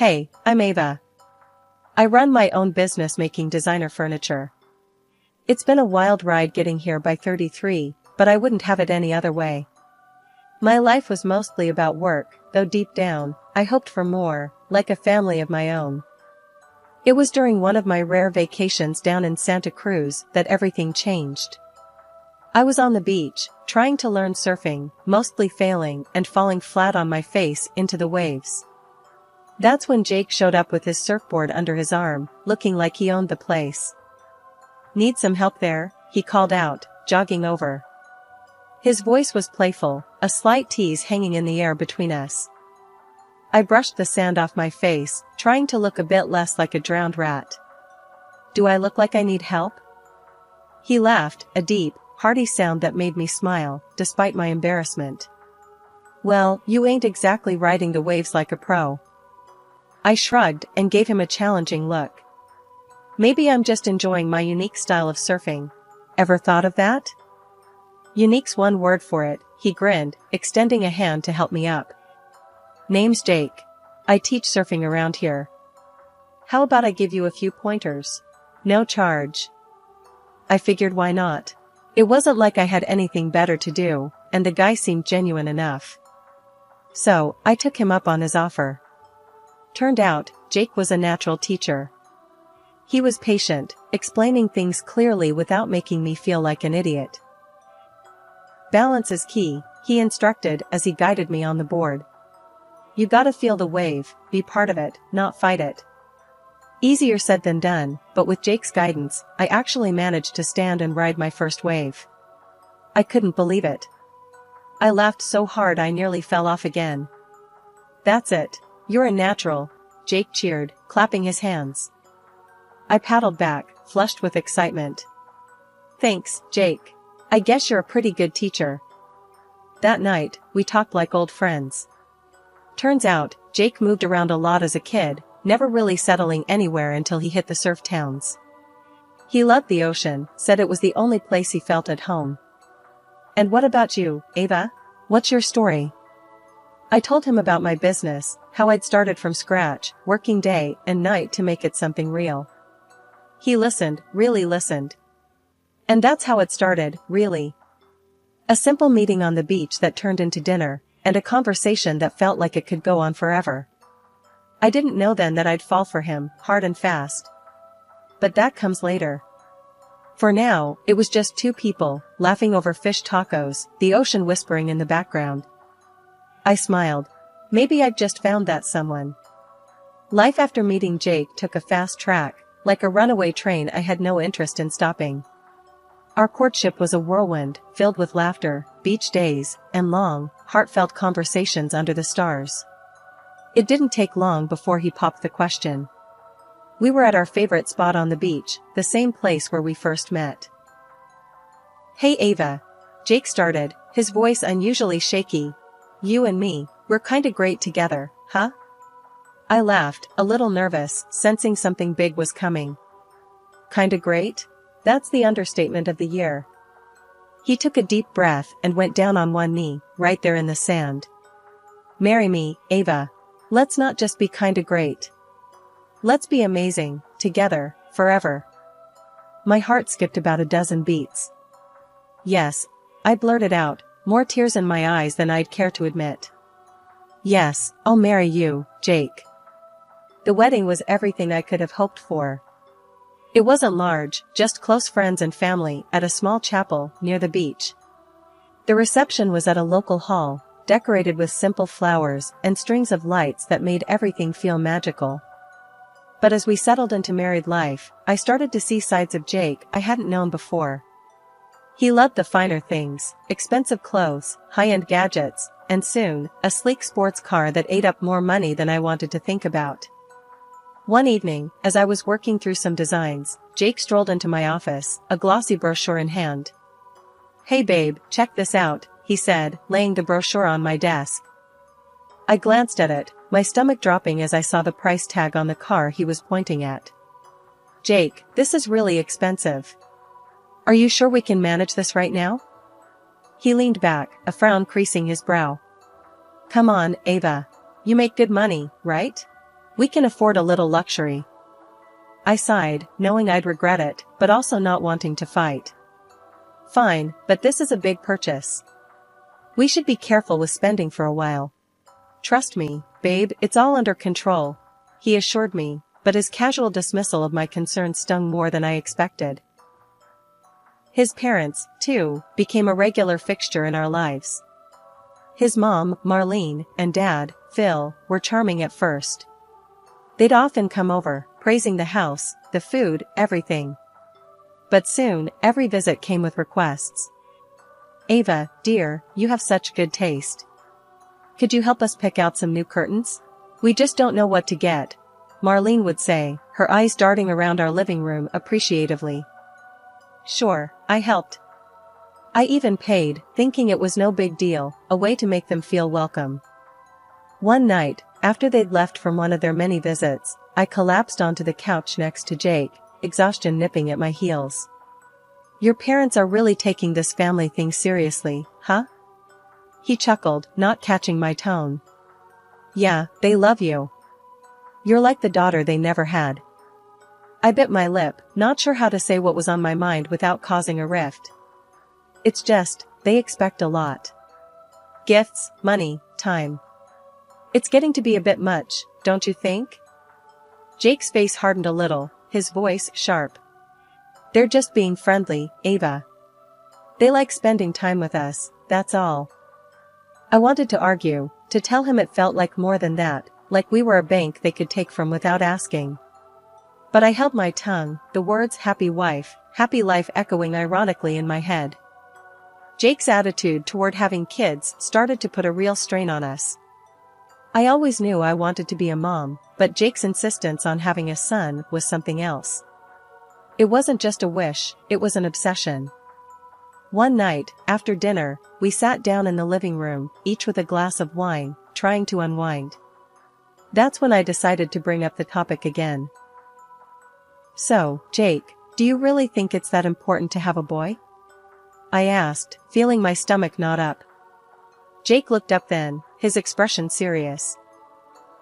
Hey, I'm Ava. I run my own business making designer furniture. It's been a wild ride getting here by 33, but I wouldn't have it any other way. My life was mostly about work, though deep down, I hoped for more, like a family of my own. It was during one of my rare vacations down in Santa Cruz that everything changed. I was on the beach, trying to learn surfing, mostly failing and falling flat on my face into the waves. That's when Jake showed up with his surfboard under his arm, looking like he owned the place. "Need some help there?" he called out, jogging over. His voice was playful, a slight tease hanging in the air between us. I brushed the sand off my face, trying to look a bit less like a drowned rat. "Do I look like I need help?" He laughed, a deep, hearty sound that made me smile, despite my embarrassment. "Well, you ain't exactly riding the waves like a pro." I shrugged and gave him a challenging look. "Maybe I'm just enjoying my unique style of surfing. Ever thought of that?" "Unique's one word for it," he grinned, extending a hand to help me up. "Name's Jake. I teach surfing around here. How about I give you a few pointers? No charge." I figured why not. It wasn't like I had anything better to do, and the guy seemed genuine enough. So, I took him up on his offer. Turned out, Jake was a natural teacher. He was patient, explaining things clearly without making me feel like an idiot. "Balance is key," he instructed as he guided me on the board. "You gotta feel the wave, be part of it, not fight it." Easier said than done, but with Jake's guidance, I actually managed to stand and ride my first wave. I couldn't believe it. I laughed so hard I nearly fell off again. "That's it. You're a natural," Jake cheered, clapping his hands. I paddled back, flushed with excitement. "Thanks, Jake. I guess you're a pretty good teacher." That night, we talked like old friends. Turns out, Jake moved around a lot as a kid, never really settling anywhere until he hit the surf towns. He loved the ocean, said it was the only place he felt at home. "And what about you, Ava? What's your story?" I told him about my business, how I'd started from scratch, working day and night to make it something real. He listened, really listened. And that's how it started, really. A simple meeting on the beach that turned into dinner, and a conversation that felt like it could go on forever. I didn't know then that I'd fall for him, hard and fast. But that comes later. For now, it was just two people, laughing over fish tacos, the ocean whispering in the background. I smiled. Maybe I'd just found that someone. Life after meeting Jake took a fast track, like a runaway train I had no interest in stopping. Our courtship was a whirlwind, filled with laughter, beach days, and long, heartfelt conversations under the stars. It didn't take long before he popped the question. We were at our favorite spot on the beach, the same place where we first met. "Hey Ava," Jake started, his voice unusually shaky. "You and me, we're kinda great together, huh?" I laughed, a little nervous, sensing something big was coming. "Kinda great? That's the understatement of the year." He took a deep breath and went down on one knee, right there in the sand. "Marry me, Ava. Let's not just be kinda great. Let's be amazing, together, forever." My heart skipped about a dozen beats. "Yes," I blurted out, more tears in my eyes than I'd care to admit. "Yes, I'll marry you, Jake." The wedding was everything I could have hoped for. It wasn't large, just close friends and family at a small chapel near the beach. The reception was at a local hall, decorated with simple flowers and strings of lights that made everything feel magical. But as we settled into married life, I started to see sides of Jake I hadn't known before. He loved the finer things, expensive clothes, high-end gadgets, and soon, a sleek sports car that ate up more money than I wanted to think about. One evening, as I was working through some designs, Jake strolled into my office, a glossy brochure in hand. "Hey babe, check this out," he said, laying the brochure on my desk. I glanced at it, my stomach dropping as I saw the price tag on the car he was pointing at. "Jake, this is really expensive. Are you sure we can manage this right now?" He leaned back, a frown creasing his brow. "Come on, Ava. You make good money, right? We can afford a little luxury. I sighed, knowing I'd regret it, but also not wanting to fight. Fine, but this is a big purchase. We should be careful with spending for a while. Trust me, babe, it's all under control, he assured me, but his casual dismissal of my concerns stung more than I expected. His parents, too, became a regular fixture in our lives. His mom, Marlene, and dad, Phil, were charming at first. They'd often come over, praising the house, the food, everything. But soon, every visit came with requests. Ava, dear, you have such good taste. Could you help us pick out some new curtains? We just don't know what to get, Marlene would say, her eyes darting around our living room appreciatively. Sure, I helped. I even paid, thinking it was no big deal, a way to make them feel welcome. One night, after they'd left from one of their many visits, I collapsed onto the couch next to Jake, exhaustion nipping at my heels. Your parents are really taking this family thing seriously, huh? He chuckled, not catching my tone. Yeah, they love you. You're like the daughter they never had. I bit my lip, not sure how to say what was on my mind without causing a rift. It's just, they expect a lot. Gifts, money, time. It's getting to be a bit much, don't you think? Jake's face hardened a little, his voice sharp. They're just being friendly, Ava. They like spending time with us, that's all. I wanted to argue, to tell him it felt like more than that, like we were a bank they could take from without asking. But I held my tongue, the words happy wife, happy life echoing ironically in my head. Jake's attitude toward having kids started to put a real strain on us. I always knew I wanted to be a mom, but Jake's insistence on having a son was something else. It wasn't just a wish, it was an obsession. One night, after dinner, we sat down in the living room, each with a glass of wine, trying to unwind. That's when I decided to bring up the topic again. So, Jake, do you really think it's that important to have a boy? I asked, feeling my stomach knot up. Jake looked up then, his expression serious.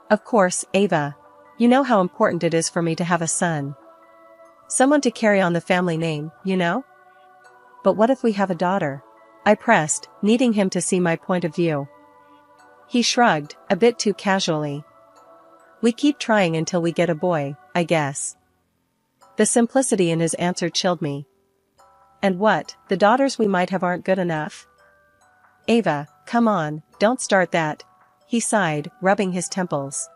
Of course, Ava. You know how important it is for me to have a son. Someone to carry on the family name, you know? But what if we have a daughter? I pressed, needing him to see my point of view. He shrugged, a bit too casually. We keep trying until we get a boy, I guess. The simplicity in his answer chilled me. And what, the daughters we might have aren't good enough? Ava, come on, don't start that, he sighed, rubbing his temples.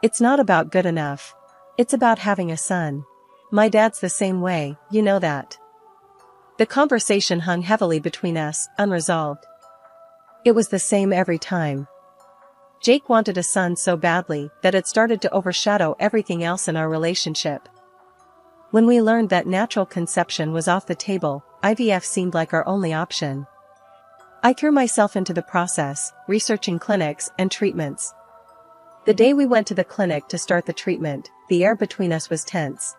It's not about good enough. It's about having a son. My dad's the same way, you know that. The conversation hung heavily between us, unresolved. It was the same every time. Jake wanted a son so badly that it started to overshadow everything else in our relationship. When we learned that natural conception was off the table, IVF seemed like our only option. I threw myself into the process, researching clinics and treatments. The day we went to the clinic to start the treatment, the air between us was tense.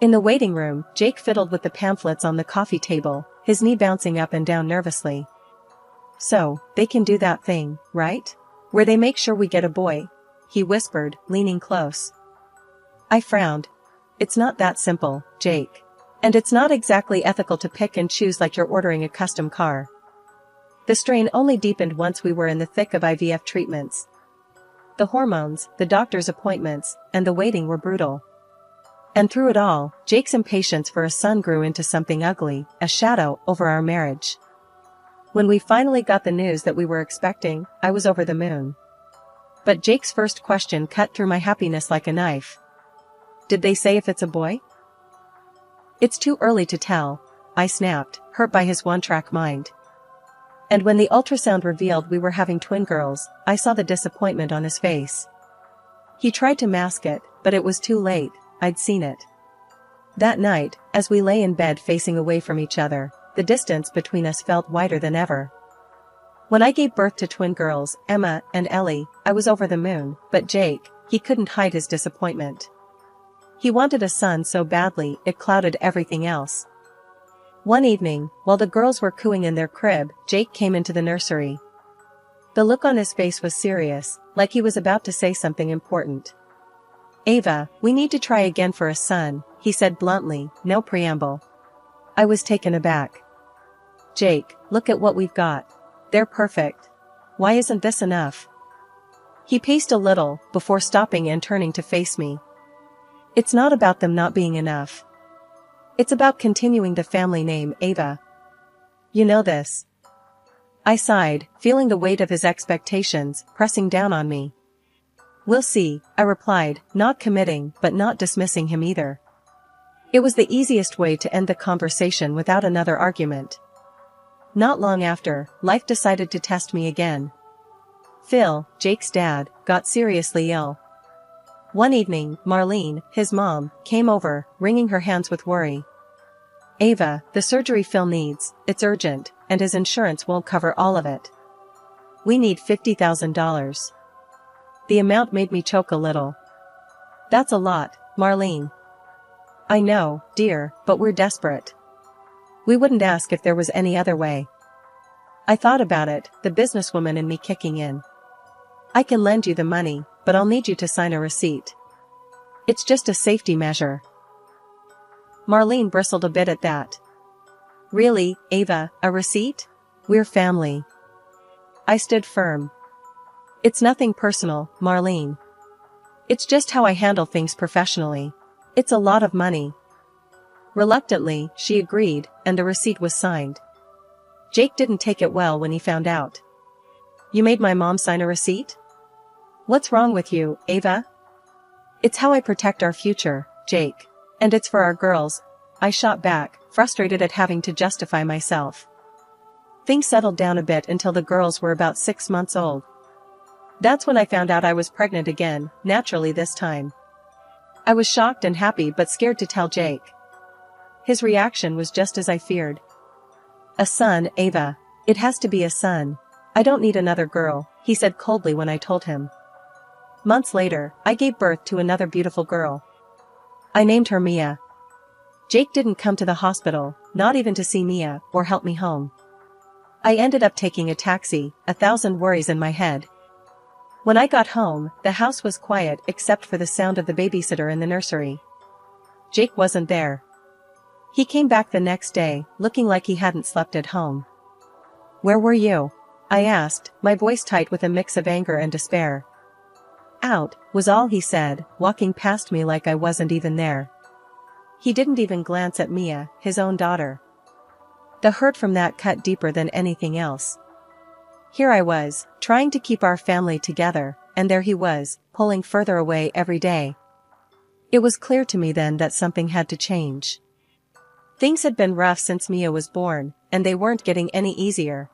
In the waiting room, Jake fiddled with the pamphlets on the coffee table, his knee bouncing up and down nervously. So, they can do that thing, right? Where they make sure we get a boy? He whispered, leaning close. I frowned. It's not that simple, Jake. And it's not exactly ethical to pick and choose like you're ordering a custom car. The strain only deepened once we were in the thick of IVF treatments. The hormones, the doctor's appointments, and the waiting were brutal. And through it all, Jake's impatience for a son grew into something ugly, a shadow over our marriage. When we finally got the news that we were expecting, I was over the moon. But Jake's first question cut through my happiness like a knife. Did they say if it's a boy? It's too early to tell, I snapped, hurt by his one-track mind. And when the ultrasound revealed we were having twin girls, I saw the disappointment on his face. He tried to mask it, but it was too late, I'd seen it. That night, as we lay in bed facing away from each other, the distance between us felt wider than ever. When I gave birth to twin girls, Emma and Ellie, I was over the moon, but Jake, he couldn't hide his disappointment. He wanted a son so badly it clouded everything else. One evening, while the girls were cooing in their crib, Jake came into the nursery. The look on his face was serious, like he was about to say something important. "Ava, we need to try again for a son," he said bluntly, no preamble. I was taken aback. "Jake, look at what we've got. They're perfect. Why isn't this enough?" He paced a little, before stopping and turning to face me. "It's not about them not being enough. It's about continuing the family name, Ava. You know this." I sighed, feeling the weight of his expectations pressing down on me. "We'll see," I replied, not committing but not dismissing him either. It was the easiest way to end the conversation without another argument. Not long after, life decided to test me again. Phil, Jake's dad, got seriously ill. One evening, Marlene, his mom, came over, wringing her hands with worry. "Ava, the surgery Phil needs, it's urgent, and his insurance won't cover all of it. We need $50,000. The amount made me choke a little. "That's a lot, Marlene." "I know, dear, but we're desperate. We wouldn't ask if there was any other way." I thought about it, the businesswoman in me kicking in. "I can lend you the money, but I'll need you to sign a receipt. It's just a safety measure." Marlene bristled a bit at that. "Really, Ava, a receipt? We're family." I stood firm. "It's nothing personal, Marlene. It's just how I handle things professionally. It's a lot of money." Reluctantly, she agreed, and the receipt was signed. Jake didn't take it well when he found out. "You made my mom sign a receipt? What's wrong with you, Ava?" "It's how I protect our future, Jake. And it's for our girls," I shot back, frustrated at having to justify myself. Things settled down a bit until the girls were about 6 months old. That's when I found out I was pregnant again, naturally this time. I was shocked and happy but scared to tell Jake. His reaction was just as I feared. "A son, Ava. It has to be a son. I don't need another girl," he said coldly when I told him. Months later, I gave birth to another beautiful girl. I named her Mia. Jake didn't come to the hospital, not even to see Mia, or help me home. I ended up taking a taxi, 1,000 worries in my head. When I got home, the house was quiet except for the sound of the babysitter in the nursery. Jake wasn't there. He came back the next day, looking like he hadn't slept at home. "Where were you?" I asked, my voice tight with a mix of anger and despair. "Out," was all he said, walking past me like I wasn't even there. He didn't even glance at Mia, his own daughter. The hurt from that cut deeper than anything else. Here I was, trying to keep our family together, and there he was, pulling further away every day. It was clear to me then that something had to change. Things had been rough since Mia was born, and they weren't getting any easier.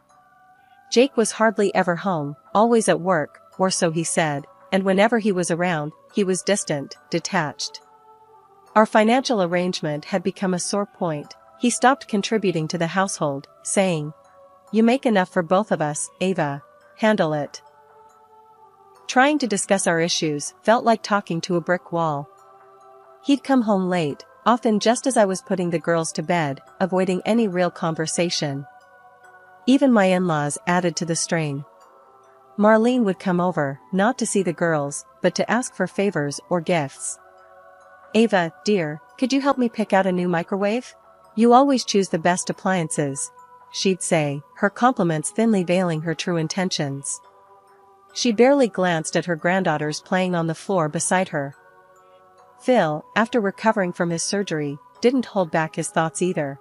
Jake was hardly ever home, always at work, or so he said, and whenever he was around, he was distant, detached. Our financial arrangement had become a sore point. He stopped contributing to the household, saying, "You make enough for both of us, Ava. Handle it." Trying to discuss our issues felt like talking to a brick wall. He'd come home late, often just as I was putting the girls to bed, avoiding any real conversation. Even my in-laws added to the strain. Marlene would come over, not to see the girls, but to ask for favors or gifts. "Ava, dear, could you help me pick out a new microwave? You always choose the best appliances," she'd say, her compliments thinly veiling her true intentions. She barely glanced at her granddaughters playing on the floor beside her. Phil, after recovering from his surgery, didn't hold back his thoughts either.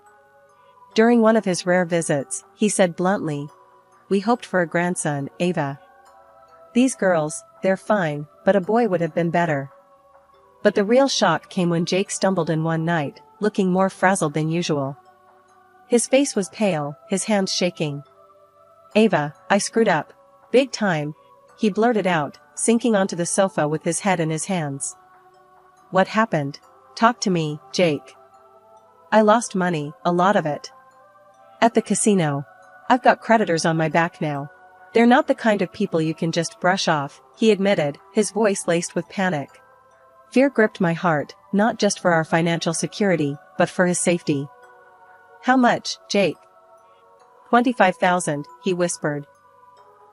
During one of his rare visits, he said bluntly, "We hoped for a grandson, Ava. These girls, they're fine, but a boy would have been better." But the real shock came when Jake stumbled in one night, looking more frazzled than usual. His face was pale, his hands shaking. "Ava, I screwed up. Big time," he blurted out, sinking onto the sofa with his head in his hands. "What happened? Talk to me, Jake." "I lost money, a lot of it. At the casino. I've got creditors on my back now. They're not the kind of people you can just brush off," he admitted, his voice laced with panic. Fear gripped my heart, not just for our financial security, but for his safety. "How much, Jake?" 25,000, he whispered.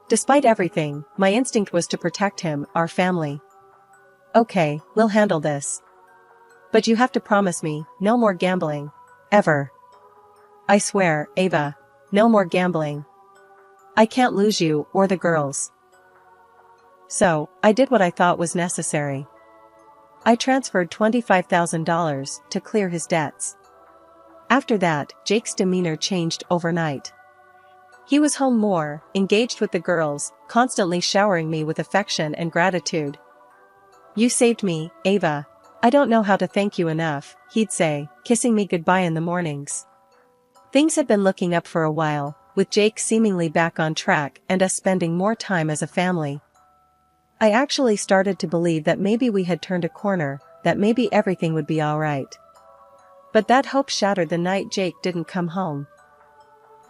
Despite everything, my instinct was to protect him, our family. Okay, we'll handle this. But you have to promise me, no more gambling. Ever. I swear, Ava. No more gambling. I can't lose you, or the girls. So, I did what I thought was necessary. I transferred $25,000 to clear his debts. After that, Jake's demeanor changed overnight. He was home more, engaged with the girls, constantly showering me with affection and gratitude. You saved me, Ava. I don't know how to thank you enough, he'd say, kissing me goodbye in the mornings. Things had been looking up for a while, with Jake seemingly back on track and us spending more time as a family. I actually started to believe that maybe we had turned a corner, that maybe everything would be alright. But that hope shattered the night Jake didn't come home.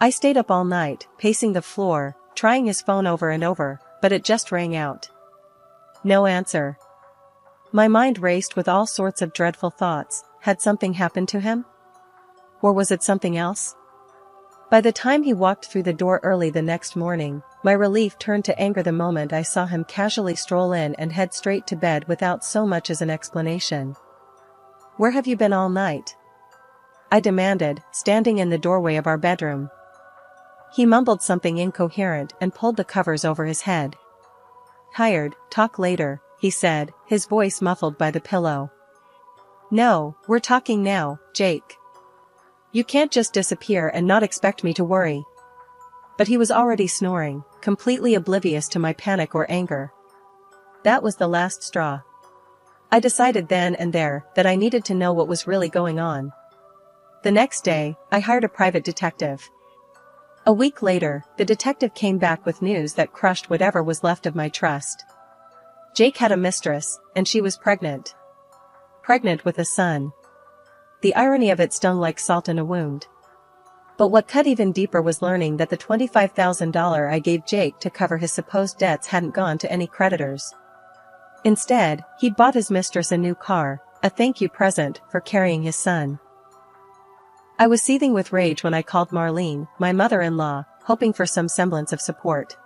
I stayed up all night, pacing the floor, trying his phone over and over, but it just rang out. No answer. My mind raced with all sorts of dreadful thoughts. Had something happened to him? Or was it something else? By the time he walked through the door early the next morning, my relief turned to anger the moment I saw him casually stroll in and head straight to bed without so much as an explanation. Where have you been all night? I demanded, standing in the doorway of our bedroom. He mumbled something incoherent and pulled the covers over his head. Tired, talk later, he said, his voice muffled by the pillow. No, we're talking now, Jake. You can't just disappear and not expect me to worry. But he was already snoring, completely oblivious to my panic or anger. That was the last straw. I decided then and there that I needed to know what was really going on. The next day, I hired a private detective. A week later, the detective came back with news that crushed whatever was left of my trust. Jake had a mistress, and she was pregnant. Pregnant with a son. The irony of it stung like salt in a wound. But what cut even deeper was learning that the $25,000 I gave Jake to cover his supposed debts hadn't gone to any creditors. Instead, he'd bought his mistress a new car, a thank you present for carrying his son. I was seething with rage when I called Marlene, my mother-in-law, hoping for some semblance of support.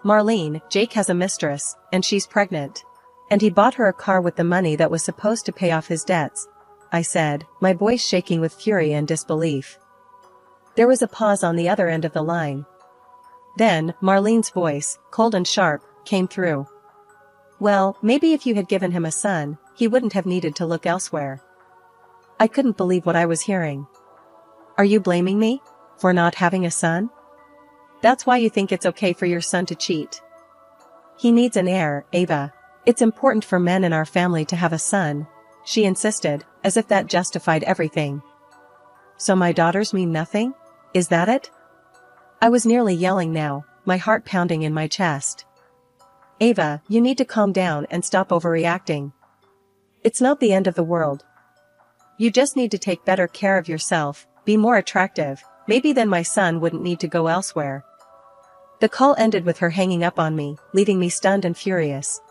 Marlene, Jake has a mistress, and she's pregnant. And he bought her a car with the money that was supposed to pay off his debts, I said, my voice shaking with fury and disbelief. There was a pause on the other end of the line. Then, Marlene's voice, cold and sharp, came through. Well, maybe if you had given him a son, he wouldn't have needed to look elsewhere. I couldn't believe what I was hearing. Are you blaming me? For not having a son? That's why you think it's okay for your son to cheat? He needs an heir, Ava. It's important for men in our family to have a son, she insisted, as if that justified everything. So my daughters mean nothing? Is that it? I was nearly yelling now, my heart pounding in my chest. Ava, you need to calm down and stop overreacting. It's not the end of the world. You just need to take better care of yourself, be more attractive, maybe then my son wouldn't need to go elsewhere. The call ended with her hanging up on me, leaving me stunned and furious.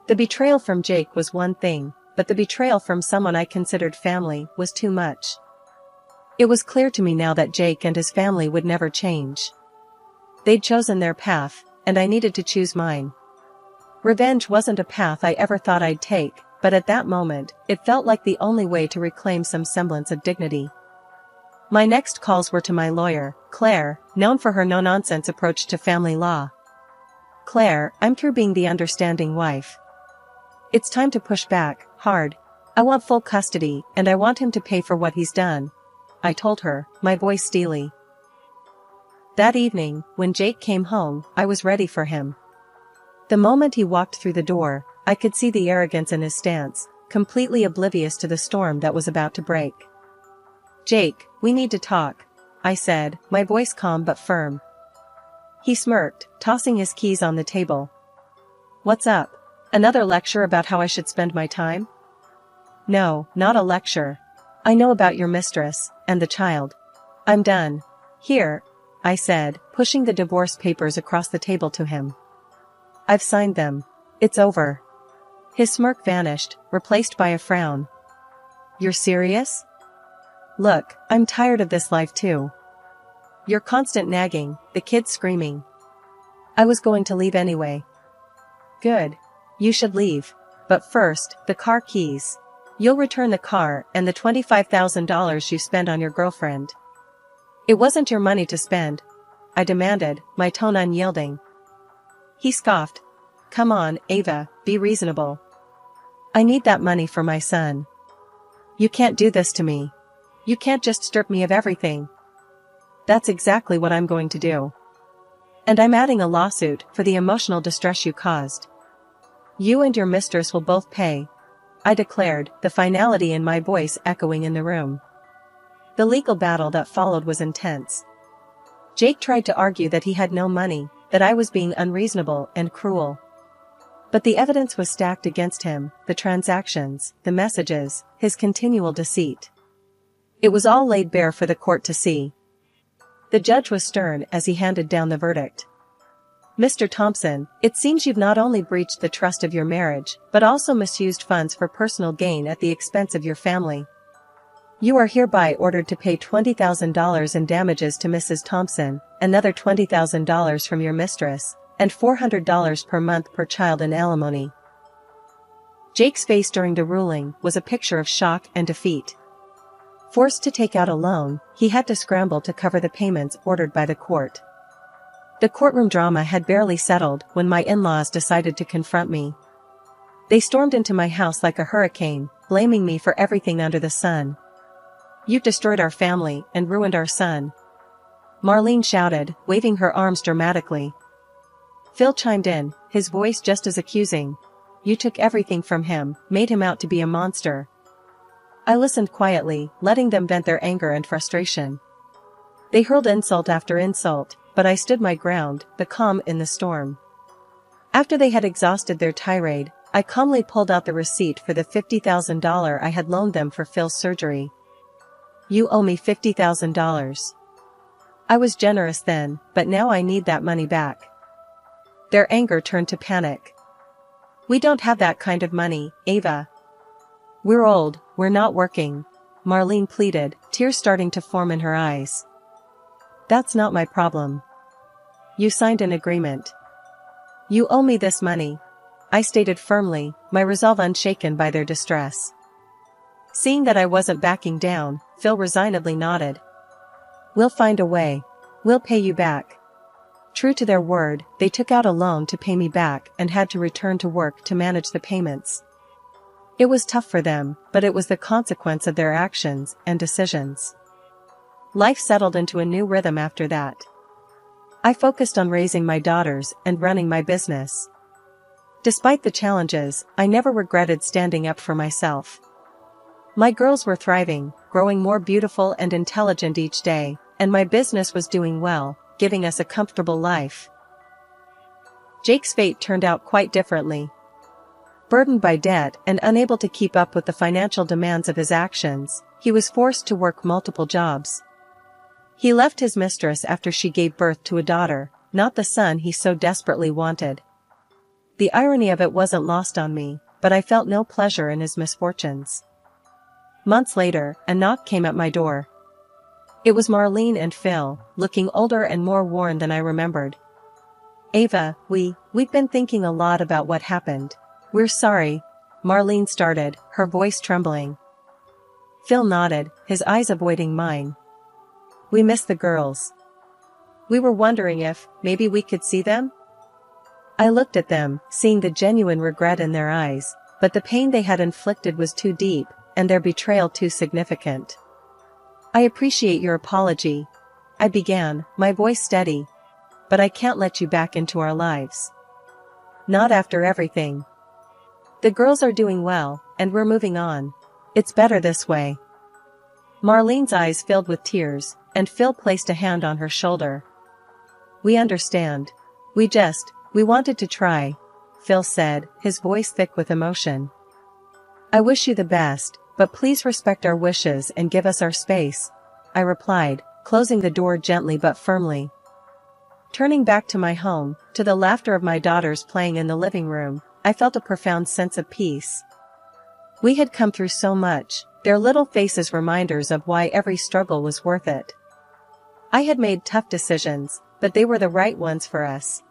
The betrayal from Jake was one thing, but the betrayal from someone I considered family was too much. It was clear to me now that Jake and his family would never change. They'd chosen their path, and I needed to choose mine. Revenge wasn't a path I ever thought I'd take, but at that moment, it felt like the only way to reclaim some semblance of dignity. My next calls were to my lawyer, Claire, known for her no-nonsense approach to family law. Claire, I'm through being the understanding wife. It's time to push back, hard. I want full custody, and I want him to pay for what he's done, I told her, my voice steely. That evening, when Jake came home, I was ready for him. The moment he walked through the door, I could see the arrogance in his stance, completely oblivious to the storm that was about to break. Jake, we need to talk, I said, my voice calm but firm. He smirked, tossing his keys on the table. What's up? Another lecture about how I should spend my time? No, not a lecture. I know about your mistress, and the child. I'm done. Here, I said, pushing the divorce papers across the table to him. I've signed them. It's over. His smirk vanished, replaced by a frown. You're serious? Look, I'm tired of this life too. Your constant nagging, the kids screaming. I was going to leave anyway. Good. You should leave. But first, the car keys. You'll return the car and the $25,000 you spent on your girlfriend. It wasn't your money to spend, I demanded, my tone unyielding. He scoffed. Come on, Ava, be reasonable. I need that money for my son. You can't do this to me. You can't just strip me of everything. That's exactly what I'm going to do. And I'm adding a lawsuit for the emotional distress you caused. You and your mistress will both pay, I declared, the finality in my voice echoing in the room. The legal battle that followed was intense. Jake tried to argue that he had no money, that I was being unreasonable and cruel. But the evidence was stacked against him, the transactions, the messages, his continual deceit. It was all laid bare for the court to see. The judge was stern as he handed down the verdict. Mr. Thompson, it seems you've not only breached the trust of your marriage, but also misused funds for personal gain at the expense of your family. You are hereby ordered to pay $20,000 in damages to Mrs. Thompson, another $20,000 from your mistress, and $400 per month per child in alimony. Jake's face during the ruling was a picture of shock and defeat. Forced to take out a loan, he had to scramble to cover the payments ordered by the court. The courtroom drama had barely settled when my in-laws decided to confront me. They stormed into my house like a hurricane, blaming me for everything under the sun. You destroyed our family and ruined our son, Marlene shouted, waving her arms dramatically. Phil chimed in, his voice just as accusing. You took everything from him, made him out to be a monster. I listened quietly, letting them vent their anger and frustration. They hurled insult after insult, but I stood my ground, the calm in the storm. After they had exhausted their tirade, I calmly pulled out the receipt for the $50,000 I had loaned them for Phil's surgery. You owe me $50,000. I was generous then, but now I need that money back. Their anger turned to panic. We don't have that kind of money, Ava. We're old, we're not working, Marlene pleaded, tears starting to form in her eyes. That's not my problem. You signed an agreement. You owe me this money, I stated firmly, my resolve unshaken by their distress. Seeing that I wasn't backing down, Phil resignedly nodded. We'll find a way. We'll pay you back. True to their word, they took out a loan to pay me back and had to return to work to manage the payments. It was tough for them, but it was the consequence of their actions and decisions. Life settled into a new rhythm after that. I focused on raising my daughters and running my business. Despite the challenges, I never regretted standing up for myself. My girls were thriving, growing more beautiful and intelligent each day, and my business was doing well, giving us a comfortable life. Jake's fate turned out quite differently. Burdened by debt and unable to keep up with the financial demands of his actions, he was forced to work multiple jobs. He left his mistress after she gave birth to a daughter, not the son he so desperately wanted. The irony of it wasn't lost on me, but I felt no pleasure in his misfortunes. Months later, a knock came at my door. It was Marlene and Phil, looking older and more worn than I remembered. Ava, we've been thinking a lot about what happened. We're sorry, Marlene started, her voice trembling. Phil nodded, his eyes avoiding mine. We miss the girls. We were wondering if, maybe we could see them? I looked at them, seeing the genuine regret in their eyes, but the pain they had inflicted was too deep, and their betrayal too significant. I appreciate your apology, I began, my voice steady. But I can't let you back into our lives. Not after everything. The girls are doing well, and we're moving on. It's better this way. Marlene's eyes filled with tears, and Phil placed a hand on her shoulder. We understand. We wanted to try, Phil said, his voice thick with emotion. I wish you the best, but please respect our wishes and give us our space, I replied, closing the door gently but firmly. Turning back to my home, to the laughter of my daughters playing in the living room, I felt a profound sense of peace. We had come through so much, their little faces reminders of why every struggle was worth it. I had made tough decisions, but they were the right ones for us.